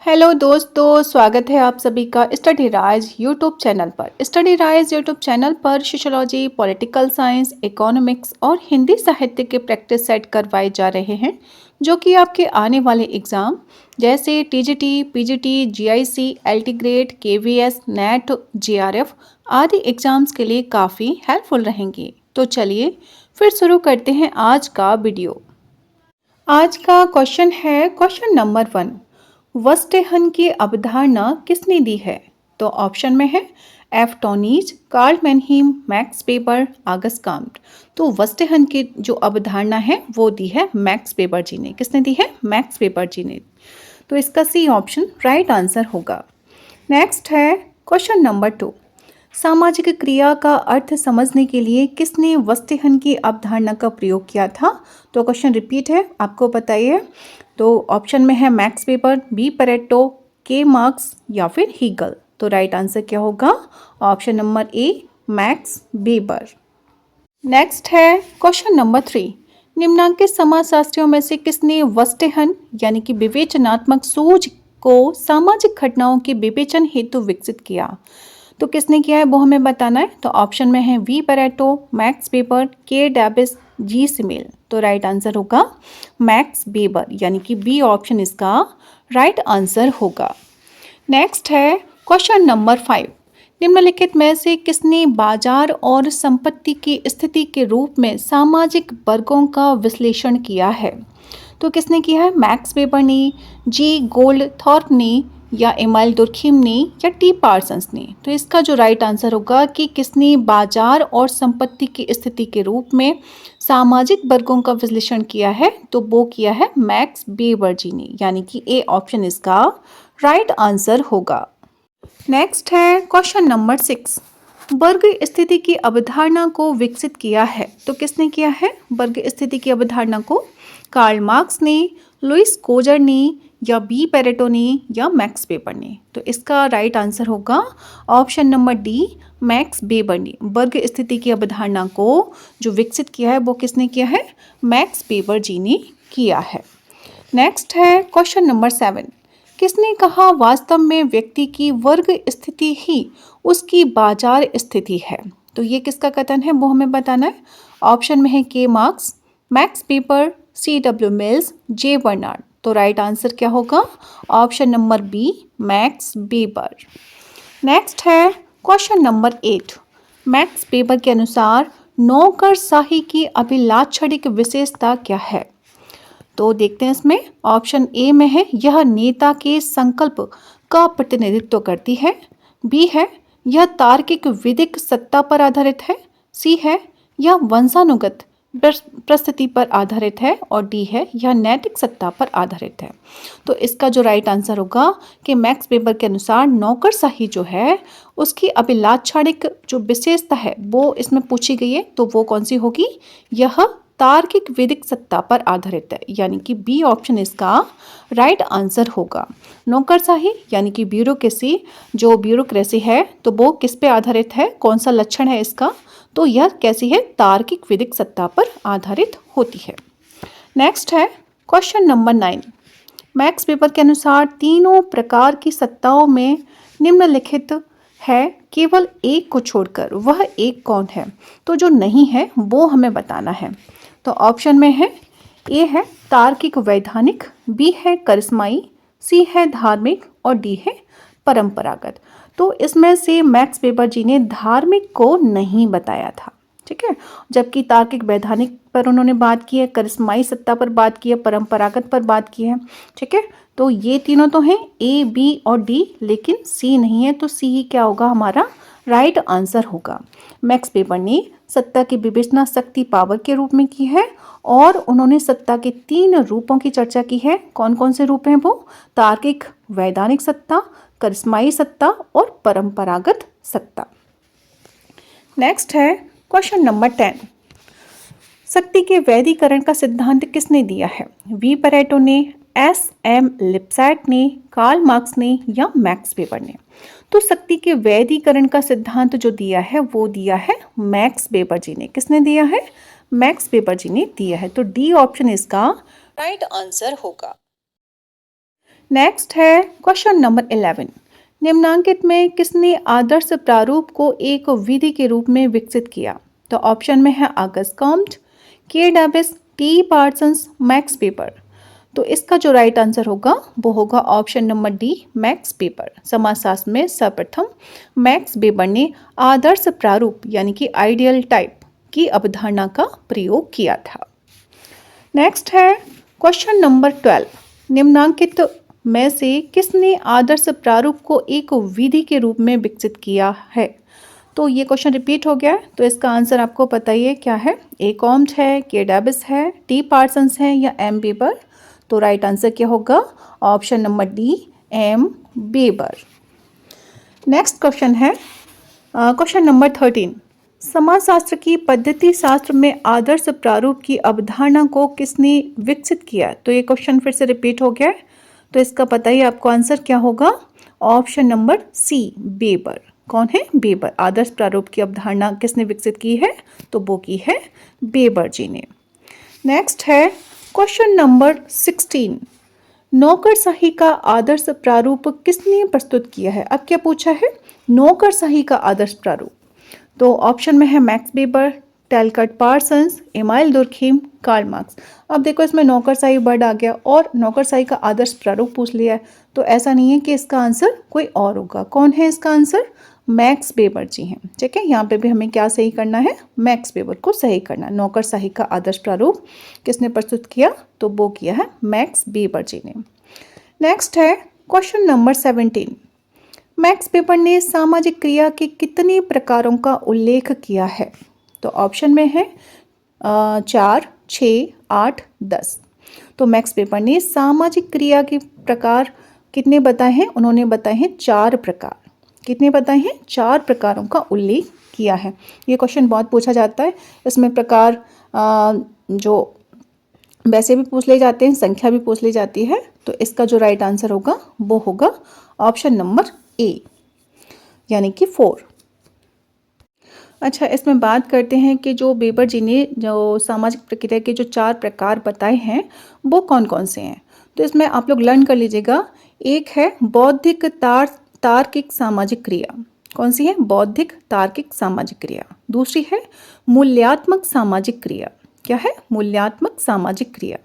Hello दोस्तों, स्वागत है आप सभी का स्टडी राइज यूट्यूब चैनल पर। स्टडी राइज यूट्यूब चैनल पर सोशोलॉजी, पॉलिटिकल साइंस, इकोनॉमिक्स और हिंदी साहित्य के प्रैक्टिस सेट करवाए जा रहे हैं, जो कि आपके आने वाले एग्ज़ाम जैसे TGT, PGT, GIC, LT grade, KVS, net, JRF आदि एग्ज़ाम्स के लिए काफ़ी हेल्पफुल रहेंगे। तो चलिए फिर शुरू करते हैं आज का वीडियो। आज का क्वेश्चन है क्वेश्चन नंबर 1। वस्टेहन की अवधारणा किसने दी है? तो ऑप्शन में है F Tonnies, Karl Mannheim, Max Weber, Auguste Comte. तो वस्टेहन की जो अवधारणा है वो दी है मैक्स वेबर जी ने। किसने दी है? मैक्स वेबर जी ने। तो इसका सी ऑप्शन राइट आंसर होगा। नेक्स्ट है क्वेश्चन नंबर 2। सामाजिक क्रिया का अर्थ समझने के लिए किसने वस्टेहन की अवधारणा का प्रयोग किया था? तो क्वेश्चन रिपीट है, आपको पता ही है। तो ऑप्शन में है मैक्स वेबर, बी परेटो, के मार्क्स या फिर हीगल। तो राइट आंसर क्या होगा? Option number A, max Weber. Next है क्वेश्चन नंबर 3। निम्नांकित समाजशास्त्रियों में से किसने वस्टेहन यानी कि विवेचनात्मक सोच को सामाजिक घटनाओं के विवेचन हेतु विकसित किया? तो किसने किया है वो हमें बताना है। तो ऑप्शन में है वी परेटो, मैक्स वेबर, के डेविस, जी सिमेल। तो राइट आंसर होगा मैक्स वेबर, यानी कि बी ऑप्शन इसका राइट आंसर होगा। नेक्स्ट है क्वेश्चन नंबर 5। निम्नलिखित में से किसने बाजार और संपत्ति की स्थिति के रूप में सामाजिक वर्गों का विश्लेषण किया है? तो किसने किया है? मैक्स वेबर ने, जी गोल्ड थॉर्प ने, या एमाइल दुर्खिम ने, या टी पार्सन्स ने। तो इसका जो राइट आंसर होगा कि किसने बाजार और संपत्ति की स्थिति के रूप में सामाजिक वर्गों का विश्लेषण किया है? तो वो किया है मैक्स वेबर जी ने, यानी कि ए ऑप्शन इसका राइट आंसर होगा। नेक्स्ट है क्वेश्चन नंबर 6। वर्ग स्थिति की अवधारणा को विकसित किया है? तो किसने किया है वर्ग स्थिति की अवधारणा को? कार्ल मार्क्स ने, लुइस कोजर ने, या बी पेरेटो ने, या मैक्स वेबर ने। तो इसका राइट आंसर होगा option number D, max weber ने। वर्ग स्थिति की अवधारणा को जो विकसित किया है वो किसने किया है? मैक्स वेबर जी ने किया है। नेक्स्ट है क्वेश्चन नंबर 7। किसने कहा वास्तव में व्यक्ति की वर्ग स्थिति ही उसकी बाजार स्थिति है? तो ये किसका कथन है वो हमें बताना है। ऑप्शन में है K Marx, Max Weber, C W Mills, J Bernard. तो राइट आंसर क्या होगा? Option number B, Max Weber. Next है क्वेश्चन नंबर 8। मैक्स वेबर के अनुसार नौकरशाही की अभिलाक्षणिक विशेषता क्या है? तो देखते हैं इसमें। ऑप्शन ए में है यह नेता के संकल्प का प्रतिनिधित्व करती है, बी है यह तार्किक विधिक सत्ता पर आधारित है, सी है यह वंशानुगत प्रस्थिति पर आधारित है, और डी है यह नैतिक सत्ता पर आधारित है। तो इसका जो राइट आंसर होगा कि मैक्स वेबर के अनुसार नौकरशाही जो है उसकी अभिलाक्षणिक जो विशेषता है वो इसमें पूछी गई है, तो वो कौन सी होगी? यह तार्किक विधिक सत्ता पर आधारित है, यानी कि बी ऑप्शन इसका राइट आंसर होगा। नौकरशाही यानी कि ब्यूरोक्रेसी, जो ब्यूरोक्रेसी है तो वो किस पे आधारित है? कौन सा लक्षण है इसका? तो यह कैसी है? तार्किक विधिक सत्ता पर आधारित होती है। नेक्स्ट है क्वेश्चन नंबर 9। मैक्स वेबर के अनुसार तीनों प्रकार की सत्ताओं में निम्नलिखित है केवल एक को छोड़कर वह एक कौन है? तो जो नहीं है वो हमें बताना है। तो ऑप्शन में है ए है तार्किक वैधानिक, बी है करिश्माई, सी है धार्मिक, और डी है परंपरागत। तो इसमें से मैक्स वेबर जी ने धार्मिक को नहीं बताया था, ठीक है, जबकि तार्किक वैधानिक पर उन्होंने बात की है, करिश्माई सत्ता पर बात की है, परंपरागत पर बात की है, ठीक है। तो ये तीनों तो हैं ए, बी और डी, लेकिन सी नहीं है। तो सी ही क्या होगा? हमारा राइट आंसर होगा। मैक्स वेबर ने सत्ता की विवेचना शक्ति पावर के रूप में की है, और उन्होंने सत्ता के 3 रूपों की चर्चा की है। कौन कौन से रूप हैं वो? तार्किक वैधानिक सत्ता, करिश्माई सत्ता और परंपरागत सत्ता। नेक्स्ट है क्वेश्चन नंबर 10। शक्ति के वैधीकरण का सिद्धांत किसने दिया है? वी परेटो ने, एस एम लिप्सैट ने, कार्ल मार्क्स ने, या मैक्स वेबर ने। तो शक्ति के वैधीकरण का सिद्धांत जो दिया है वो दिया है मैक्स वेबर जी ने। किसने दिया है? मैक्स वेबर जी ने दिया है। तो डी ऑप्शन इसका राइट आंसर होगा। नेक्स्ट है क्वेश्चन नंबर 11। निम्नांकित में किसने आदर्श प्रारूप को एक विधि के रूप में विकसित किया? तो ऑप्शन में है अगस्ट कॉम्ट, के Davis, T Parsons, max weber. तो इसका जो राइट आंसर होगा वो होगा option number D, max weber. समाजशास्त्र में सर्वप्रथम मैक्स वेबर ने आदर्श प्रारूप यानी कि आइडियल टाइप की अवधारणा का प्रयोग किया था। नेक्स्ट है क्वेश्चन नंबर 12। निम्नांकित में से किसने आदर्श प्रारूप को एक विधि के रूप में विकसित किया है? तो ये क्वेश्चन रिपीट हो गया है, तो इसका आंसर आपको पता ही है क्या है। ए कॉम्ट है, के डेविस है, टी पार्सन्स है या एम वेबर। तो राइट आंसर क्या होगा? Option number D, M Weber. Next question है क्वेश्चन नंबर 13। समाजशास्त्र की पद्धति शास्त्र में आदर्श प्रारूप की अवधारणा को किसने विकसित किया? तो ये क्वेश्चन फिर से रिपीट हो गया है, तो इसका पता ही आपको आंसर क्या होगा? Option number C, Weber. कौन है? वेबर। आदर्श प्रारूप की अवधारणा किसने विकसित की है? तो वो की है वेबर जी ने। नेक्स्ट है क्वेश्चन नंबर 16। नौकरशाही का आदर्श प्रारूप किसने प्रस्तुत किया है? अब क्या पूछा है? नौकरशाही का आदर्श प्रारूप। तो ऑप्शन में है Max Weber, Talcott Parsons, Emile Durkheim, Karl Marx. अब देखो इसमें नौकरशाही वर्ड आ गया और नौकरशाही का आदर्श प्रारूप पूछ लिया है, तो ऐसा नहीं है कि इसका आंसर कोई और होगा। कौन है इसका आंसर? मैक्स वेबर जी हैं। ठीक है, यहाँ पे भी हमें क्या सही करना है? मैक्स वेबर को सही करना। नौकरशाही का आदर्श प्रारूप किसने प्रस्तुत किया? तो वो किया है मैक्स वेबर जी ने। नेक्स्ट है क्वेश्चन नंबर 17। मैक्स वेबर ने सामाजिक क्रिया के कितने प्रकारों का उल्लेख किया है? तो ऑप्शन में है 4, 6, 8, 10। तो मैक्स वेबर ने सामाजिक क्रिया के प्रकार कितने बताए हैं? उन्होंने बताए हैं 4 प्रकार। कितने बताए हैं? 4 प्रकारों का उल्लेख किया है। ये क्वेश्चन बहुत पूछा जाता है। इसमें प्रकार जो वैसे भी पूछ ले जाते हैं, संख्या भी पूछ ली जाती है। तो इसका जो राइट आंसर होगा वो होगा ऑप्शन नंबर ए, यानी कि 4। अच्छा, इसमें बात करते हैं कि जो वेबर जी ने जो सामाजिक प्रक्रिया के जो 4 प्रकार बताए हैं वो कौन कौन से हैं। तो इसमें आप लोग लर्न कर लीजिएगा। एक है बौद्धिक तार्किक सामाजिक क्रिया। कौन सी है? बौद्धिक तार्किक सामाजिक क्रिया। दूसरी है मूल्यात्मक सामाजिक क्रिया। क्या है? मूल्यात्मक सामाजिक क्रिया।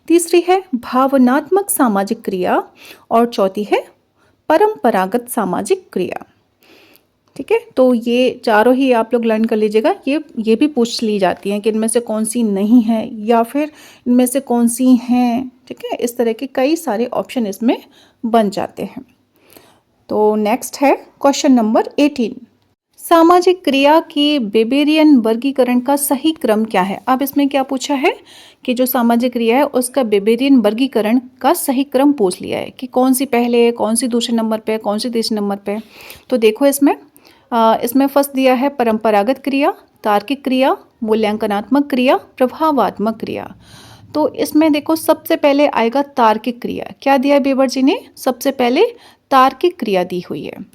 तीसरी है भावनात्मक सामाजिक क्रिया और चौथी है परंपरागत सामाजिक क्रिया। ठीक है, तो ये चारों ही आप लोग लर्न कर लीजिएगा। ये भी पूछ ली जाती हैं कि इनमें से कौन सी नहीं है या फिर इनमें से कौन सी हैं। ठीक है, इस तरह के कई सारे ऑप्शन इसमें बन जाते हैं। तो नेक्स्ट है क्वेश्चन नंबर 18। सामाजिक क्रिया के वेबेरियन वर्गीकरण का सही क्रम क्या है? अब इसमें क्या पूछा है कि जो सामाजिक क्रिया है उसका वेबेरियन वर्गीकरण का सही क्रम पूछ लिया है कि कौन सी पहले है, कौन सी दूसरे नंबर पे, कौन सी तीसरे नंबर पे। तो देखो इसमें फर्स्ट दिया है परंपरागत क्रिया, तार्किक क्रिया, मूल्यांकनात्मक क्रिया, प्रभावात्मक क्रिया। तो इसमें देखो सबसे पहले आएगा तार्किक क्रिया। क्या दिया है वेबर जी ने? सबसे पहले तार्किक क्रिया दी हुई है।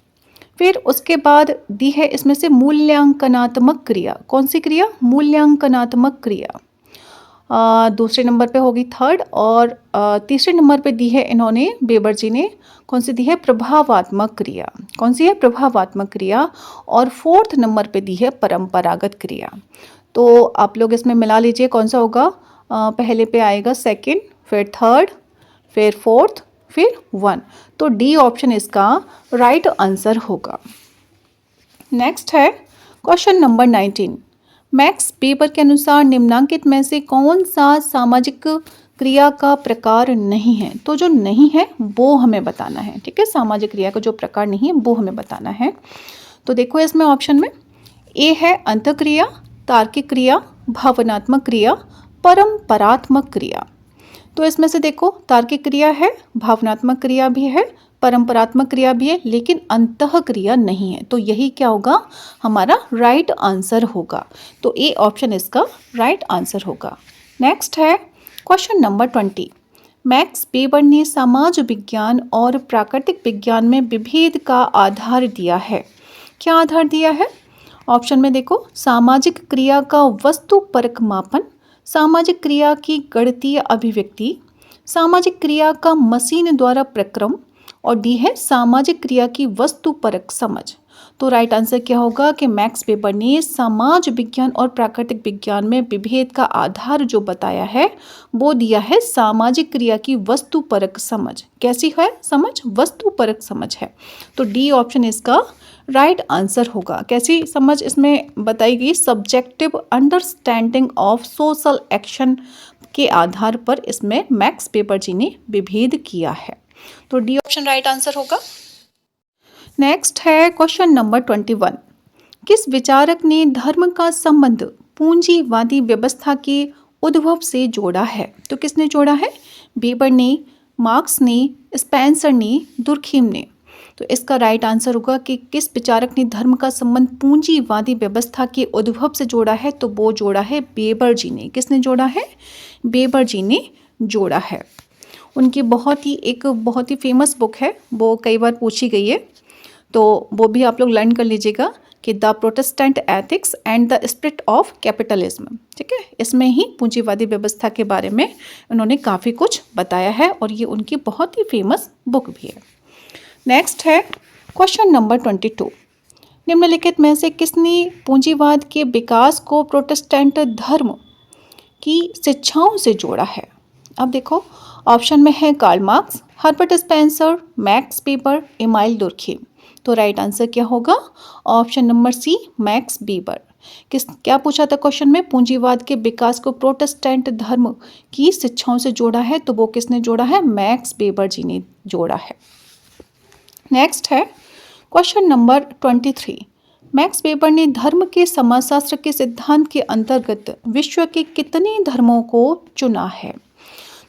फिर उसके बाद दी है इसमें से मूल्यांकनात्मक क्रिया। कौन सी क्रिया? मूल्यांकनात्मक क्रिया। दूसरे नंबर पे होगी थर्ड, और तीसरे नंबर पे दी है इन्होंने वेबर जी ने, कौन सी दी है? प्रभावात्मक क्रिया। कौन सी है? प्रभावात्मक क्रिया। और फोर्थ नंबर पे दी है परंपरागत क्रिया। तो आप लोग इसमें मिला लीजिए कौन सा होगा। पहले पे आएगा सेकंड, फिर थर्ड, फिर फोर्थ, फिर 1। तो डी ऑप्शन इसका राइट आंसर होगा। नेक्स्ट है क्वेश्चन नंबर 19। मैक्स वेबर के अनुसार निम्नांकित में से कौन सा सामाजिक क्रिया का प्रकार नहीं है? तो जो नहीं है वो हमें बताना है। ठीक है, सामाजिक क्रिया का जो प्रकार नहीं है वो हमें बताना है। तो देखो इसमें ऑप्शन में ए है अंतःक्रिया, तार्किक क्रिया, भावनात्मक क्रिया, परंपरात्मक क्रिया। तो इसमें से देखो तार्किक क्रिया है, भावनात्मक क्रिया भी है, परंपरात्मक क्रिया भी है, लेकिन अंतः क्रिया नहीं है। तो यही क्या होगा? हमारा राइट आंसर होगा। तो ए ऑप्शन इसका राइट आंसर होगा। नेक्स्ट है क्वेश्चन नंबर 20। मैक्स वेबर ने समाज विज्ञान और प्राकृतिक विज्ञान में विभेद का आधार दिया है। क्या आधार दिया है? ऑप्शन में देखो सामाजिक क्रिया का वस्तुपरक मापन, सामाजिक क्रिया की गणितीय अभिव्यक्ति, सामाजिक क्रिया का मशीन द्वारा प्रक्रम, और डी है सामाजिक क्रिया की वस्तुपरक समझ। तो राइट आंसर क्या होगा कि मैक्स वेबर ने समाज विज्ञान और प्राकृतिक विज्ञान में विभेद का आधार जो बताया है वो दिया है सामाजिक क्रिया की वस्तुपरक समझ। कैसी है समझ? वस्तुपरक समझ है। तो डी ऑप्शन इसका राइट आंसर होगा। कैसी समझ इसमें बताई गई? Subjective understanding of social action के आधार पर इसमें मैक्स वेबर जी ने विभेद किया है। तो डी ऑप्शन राइट आंसर होगा। नेक्स्ट है क्वेश्चन नंबर 21। किस विचारक ने धर्म का संबंध पूंजीवादी व्यवस्था के उद्भव से जोड़ा है? तो किसने जोड़ा है? वेबर ने, मार्क्स ने, स्पेंसर ने, दुर्खीम ने। तो इसका राइट आंसर होगा कि किस विचारक ने धर्म का संबंध पूंजीवादी व्यवस्था के उद्भव से जोड़ा है? तो वो जोड़ा है वेबर जी ने। किसने जोड़ा है? वेबर जी ने जोड़ा है। उनकी बहुत ही फेमस बुक है, वो कई बार पूछी गई है, तो वो भी आप लोग लर्न कर लीजिएगा कि the Protestant ethics and the spirit of capitalism. ठीक है, इसमें ही पूंजीवादी व्यवस्था के बारे में उन्होंने काफ़ी कुछ बताया है और ये उनकी बहुत ही फेमस बुक भी है। नेक्स्ट है क्वेश्चन नंबर 22। निम्नलिखित में से किसने पूंजीवाद के विकास को प्रोटेस्टेंट धर्म की शिक्षाओं से जोड़ा है? अब देखो, ऑप्शन में है Karl Marx, Herbert Spencer, Max Weber, Emile Durkheim. तो राइट आंसर क्या होगा? Option number C, Max Weber. क्या पूछा था क्वेश्चन में? पूंजीवाद के विकास को प्रोटेस्टेंट धर्म की शिक्षाओं से जोड़ा है, तो वो किसने जोड़ा है? मैक्स वेबर जी ने जोड़ा है। नेक्स्ट है क्वेश्चन नंबर 23। मैक्स वेबर ने धर्म के समाजशास्त्र के सिद्धांत के अंतर्गत विश्व के कितने धर्मों को चुना है?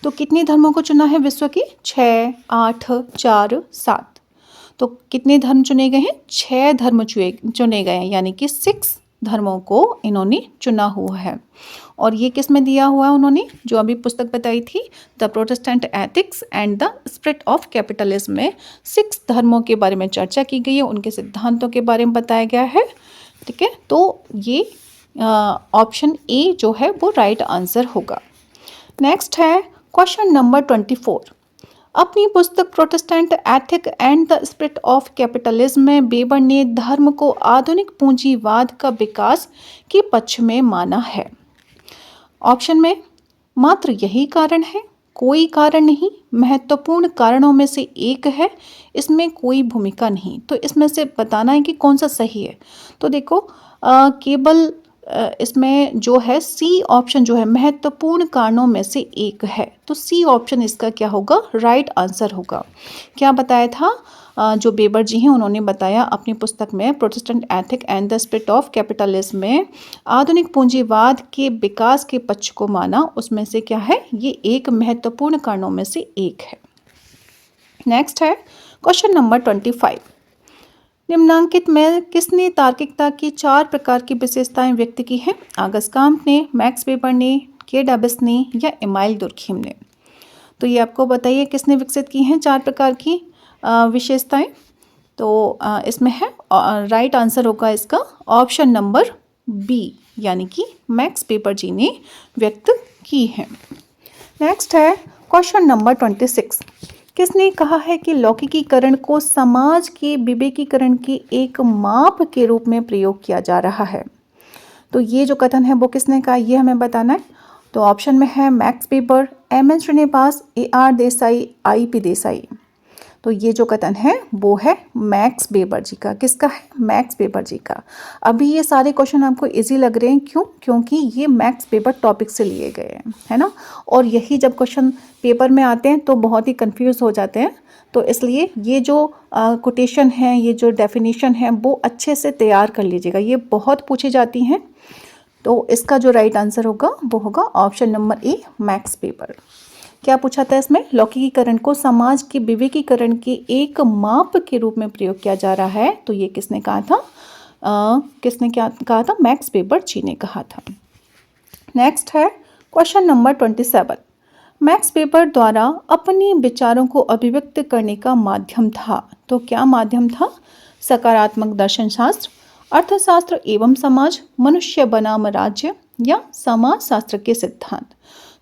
तो कितने धर्मों को चुना है विश्व के? 6, 8, 4, 7। तो कितने धर्म चुने गए हैं? 6 धर्म चुने गए हैं, यानी कि 6 धर्मों को इन्होंने चुना हुआ है। और ये किस में दिया हुआ है उन्होंने? जो अभी पुस्तक बताई थी, the Protestant ethics and the spirit of capitalism में 6 धर्मों के बारे में चर्चा की गई है, उनके सिद्धांतों के बारे में बताया गया है। ठीक है, तो ये ऑप्शन ए जो है वो राइट आंसर होगा। नेक्स्ट है क्वेश्चन नंबर 24। अपनी पुस्तक Protestant ethic and the spirit of capitalism में वेबर ने धर्म को आधुनिक पूंजीवाद का विकास के पक्ष में माना है। ऑप्शन में मात्र यही कारण है, कोई कारण नहीं, महत्वपूर्ण कारणों में से एक है, इसमें कोई भूमिका नहीं। तो इसमें से बताना है कि कौन सा सही है। तो देखो, केवल इसमें जो है सी ऑप्शन जो है महत्वपूर्ण कारणों में से एक है, तो सी ऑप्शन इसका क्या होगा? राइट आंसर होगा। क्या बताया था? जो वेबर जी हैं उन्होंने बताया अपनी पुस्तक में Protestant ethic and the spirit of capitalism में आधुनिक पूंजीवाद के विकास के पक्ष को माना, उसमें से क्या है? ये एक महत्वपूर्ण कारणों में से एक है। नेक्स्ट है क्वेश्चन नंबर 25। निम्नांकित में किसने तार्किकता की 4 प्रकार की विशेषताएं व्यक्त की हैं? आगस्ट काम्प ने, मैक्स वेबर ने, के डबिस ने या एमाइल दुर्खीम ने। तो ये आपको बताइए किसने विकसित की हैं 4 प्रकार की विशेषताएं? तो इसमें है राइट आंसर होगा इसका ऑप्शन नंबर बी, यानी कि मैक्स वेबर जी ने व्यक्त की हैं। नेक्स्ट है क्वेश्चन नंबर 26। किसने कहा है कि लौकिकीकरण को समाज के विवेकीकरण के एक माप के रूप में प्रयोग किया जा रहा है? तो ये जो कथन है वो किसने कहा, ये हमें बताना है। तो ऑप्शन में है Max Weber, M N. Srinivas, A R. Desai, I P. Desai. तो ये जो कथन है वो है मैक्स वेबर जी का। किसका है? मैक्स वेबर जी का। अभी ये सारे क्वेश्चन आपको इजी लग रहे हैं, क्यों? क्योंकि ये मैक्स वेबर टॉपिक से लिए गए हैं, है ना। और यही जब क्वेश्चन पेपर में आते हैं तो बहुत ही कंफ्यूज हो जाते हैं, तो इसलिए ये जो कोटेशन है, ये जो डेफिनेशन है वो अच्छे से तैयार कर लीजिएगा, ये बहुत पूछी जाती हैं। तो इसका जो राइट आंसर होगा वो होगा option number A, max Weber. क्या पूछा था इसमें? लौकिकीकरण को समाज के विवेकीकरण के एक माप के रूप में प्रयोग किया जा रहा है, तो ये किसने कहा था? किसने क्या कहा था? मैक्स वेबर जी ने कहा था। नेक्स्ट है क्वेश्चन नंबर 27। मैक्स वेबर द्वारा अपने विचारों को अभिव्यक्त करने का माध्यम था, तो क्या माध्यम था? सकारात्मक दर्शन शास्त्र, अर्थशास्त्र एवं समाज, मनुष्य बनाम राज्य या समाज शास्त्र के सिद्धांत।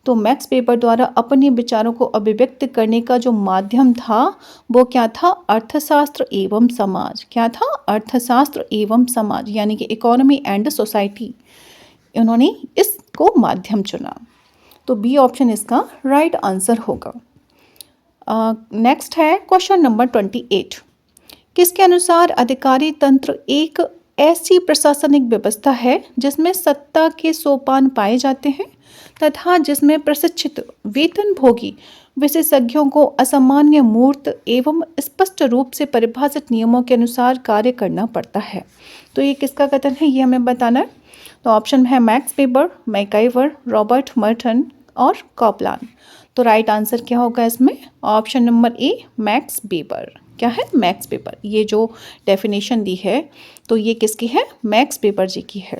तो मैक्स वेबर द्वारा अपने विचारों को अभिव्यक्त करने का जो माध्यम था वो क्या था? अर्थशास्त्र एवं समाज। क्या था? अर्थशास्त्र एवं समाज, यानी कि इकोनॉमी एंड सोसाइटी। उन्होंने इसको माध्यम चुना। तो बी ऑप्शन इसका राइट आंसर होगा। नेक्स्ट है क्वेश्चन नंबर 28। किसके अनुसार अधिकारी तंत्र एक ऐसी प्रशासनिक व्यवस्था है जिसमें सत्ता के सोपान पाए जाते हैं तथा जिसमें प्रशिक्षित वेतनभोगी विशेषज्ञों को असामान्य मूर्त एवं स्पष्ट रूप से परिभाषित नियमों के अनुसार कार्य करना पड़ता है। तो ये किसका कथन है, ये हमें बताना है। तो ऑप्शन है Max weber, MacIver, Robert Merton और कॉपलान। तो राइट आंसर क्या होगा इसमें? Option number A, max Weber. क्या है? Max weber. ये जो डेफिनेशन दी है तो ये किसकी है? मैक्स वेबर जी की है।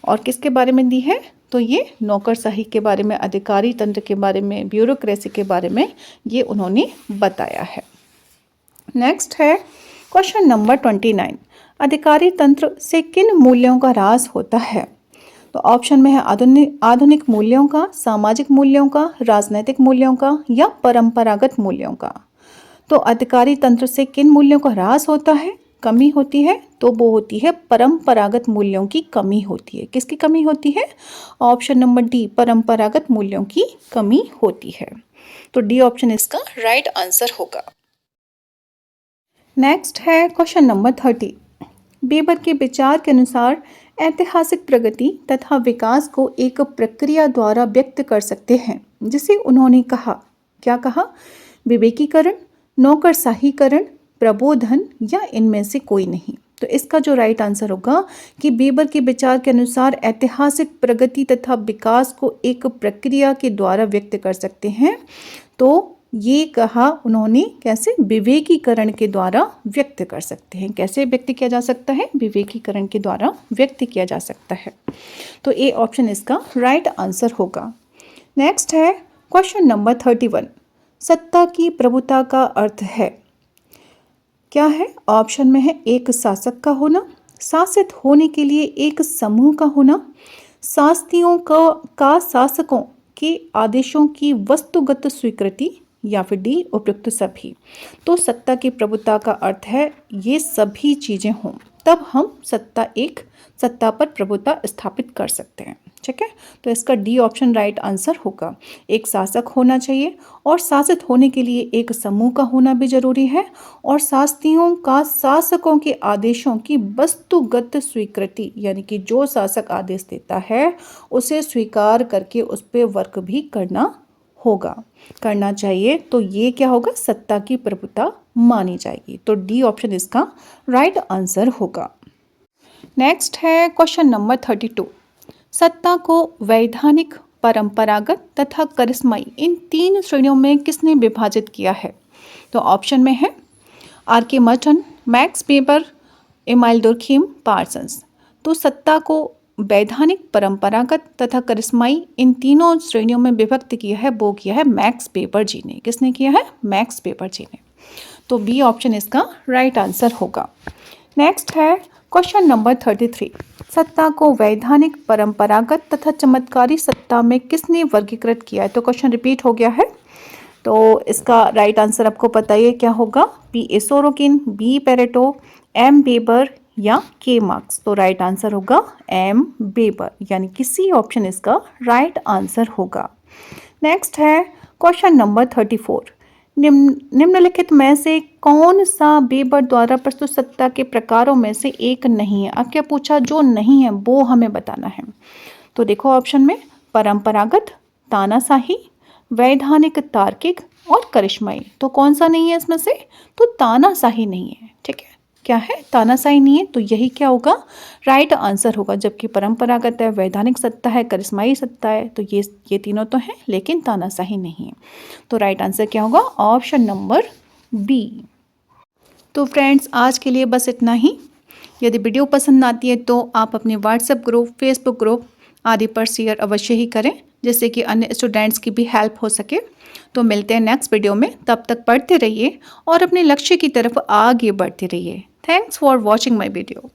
और किसके बारे में दी है? तो ये नौकरशाही के बारे में, अधिकारी तंत्र के बारे में, ब्यूरोक्रेसी के बारे में ये उन्होंने बताया है। नेक्स्ट है क्वेश्चन नंबर 29। अधिकारी तंत्र से किन मूल्यों का ह्रास होता है? तो ऑप्शन में है आधुनिक मूल्यों का, सामाजिक मूल्यों का, राजनैतिक मूल्यों का या परंपरागत मूल्यों का। तो अधिकारी तंत्र से किन मूल्यों का ह्रास होता है, कमी होती है? तो वो होती है परंपरागत मूल्यों की कमी होती है। किसकी कमी होती है? ऑप्शन नंबर डी, परंपरागत मूल्यों की कमी होती है। तो डी ऑप्शन इसका राइट आंसर होगा। नेक्स्ट है क्वेश्चन नंबर 30। वेबर के विचार के अनुसार ऐतिहासिक प्रगति तथा विकास को एक प्रक्रिया द्वारा व्यक्त कर सकते हैं जिसे उन्होंने कहा। क्या कहा? विवेकीकरण, नौकरशाहीकरण, प्रबोधन या इनमें से कोई नहीं। तो इसका जो राइट आंसर होगा कि वेबर के विचार के अनुसार ऐतिहासिक प्रगति तथा विकास को एक प्रक्रिया के द्वारा व्यक्त कर सकते हैं। तो ये कहा उन्होंने, कैसे? विवेकीकरण के द्वारा व्यक्त कर सकते हैं। कैसे व्यक्त किया जा सकता है? विवेकीकरण के द्वारा व्यक्त किया जा सकता है। तो ए ऑप्शन इसका राइट आंसर होगा। नेक्स्ट है क्वेश्चन नंबर 31। सत्ता की प्रभुता का अर्थ है? क्या है? ऑप्शन में है एक शासक का होना, शासित होने के लिए एक समूह का होना, शास्त्रियों का शासकों के आदेशों की वस्तुगत स्वीकृति या फिर डी उपयुक्त सभी। तो सत्ता की प्रभुता का अर्थ है ये सभी चीज़ें हों तब हम सत्ता पर प्रभुता स्थापित कर सकते हैं। ठीक है, तो इसका डी ऑप्शन राइट आंसर होगा। एक शासक होना चाहिए और शासित होने के लिए एक समूह का होना भी जरूरी है, और शास्त्रियों का शासकों के आदेशों की वस्तुगत स्वीकृति, यानी कि जो शासक आदेश देता है उसे स्वीकार करके उस पर वर्क भी करना चाहिए। तो ये क्या होगा? सत्ता की प्रभुता मानी जाएगी। तो डी ऑप्शन इसका राइट आंसर होगा। नेक्स्ट है क्वेश्चन नंबर 32। सत्ता को वैधानिक, परंपरागत तथा करिश्माई इन 3 श्रेणियों में किसने विभाजित किया है? तो ऑप्शन में है R K. Merton, Max Weber, Emile Durkheim, Parsons. तो सत्ता को वैधानिक, परंपरागत तथा करिश्माई इन तीनों श्रेणियों में विभक्त किया है, वो किया है मैक्स वेबर जी ने। किसने किया है? मैक्स वेबर जी ने। तो बी ऑप्शन इसका राइट आंसर होगा। नेक्स्ट है क्वेश्चन नंबर 33। सत्ता को वैधानिक, परंपरागत तथा चमत्कारी सत्ता में किसने वर्गीकृत किया है? तो क्वेश्चन रिपीट हो गया है, तो इसका राइट आंसर आपको पता ही है क्या होगा? P.A. Sorokin, B Pareto, M. Weber या के मार्क्स। तो राइट आंसर होगा M. वेबर, यानी कि सी ऑप्शन इसका राइट आंसर होगा। नेक्स्ट है क्वेश्चन नंबर 34। निम्नलिखित में से कौन सा वेबर द्वारा प्रस्तुत सत्ता के प्रकारों में से एक नहीं है? अब क्या पूछा? जो नहीं है वो हमें बताना है। तो देखो ऑप्शन में परंपरागत, तानाशाही, वैधानिक, तार्किक और करिश्माई। तो कौन सा नहीं है इसमें से? तो तानाशाही नहीं है। ठीक है, क्या है? तानाशाही नहीं है, तो यही क्या होगा? राइट आंसर होगा। जबकि परंपरागत है, वैधानिक सत्ता है, करिश्माई सत्ता है, तो ये तीनों तो हैं, लेकिन तानाशाही नहीं है। तो राइट आंसर क्या होगा? Option number B. तो फ्रेंड्स, आज के लिए बस इतना ही। यदि वीडियो पसंद आती है तो आप अपने व्हाट्सएप ग्रुप, फेसबुक ग्रुप आदि पर शेयर अवश्य ही करें, जिससे कि अन्य स्टूडेंट्स की भी हेल्प हो सके। तो मिलते हैं नेक्स्ट वीडियो में, तब तक पढ़ते रहिए और अपने लक्ष्य की तरफ आगे बढ़ते रहिए। Thanks for watching my video.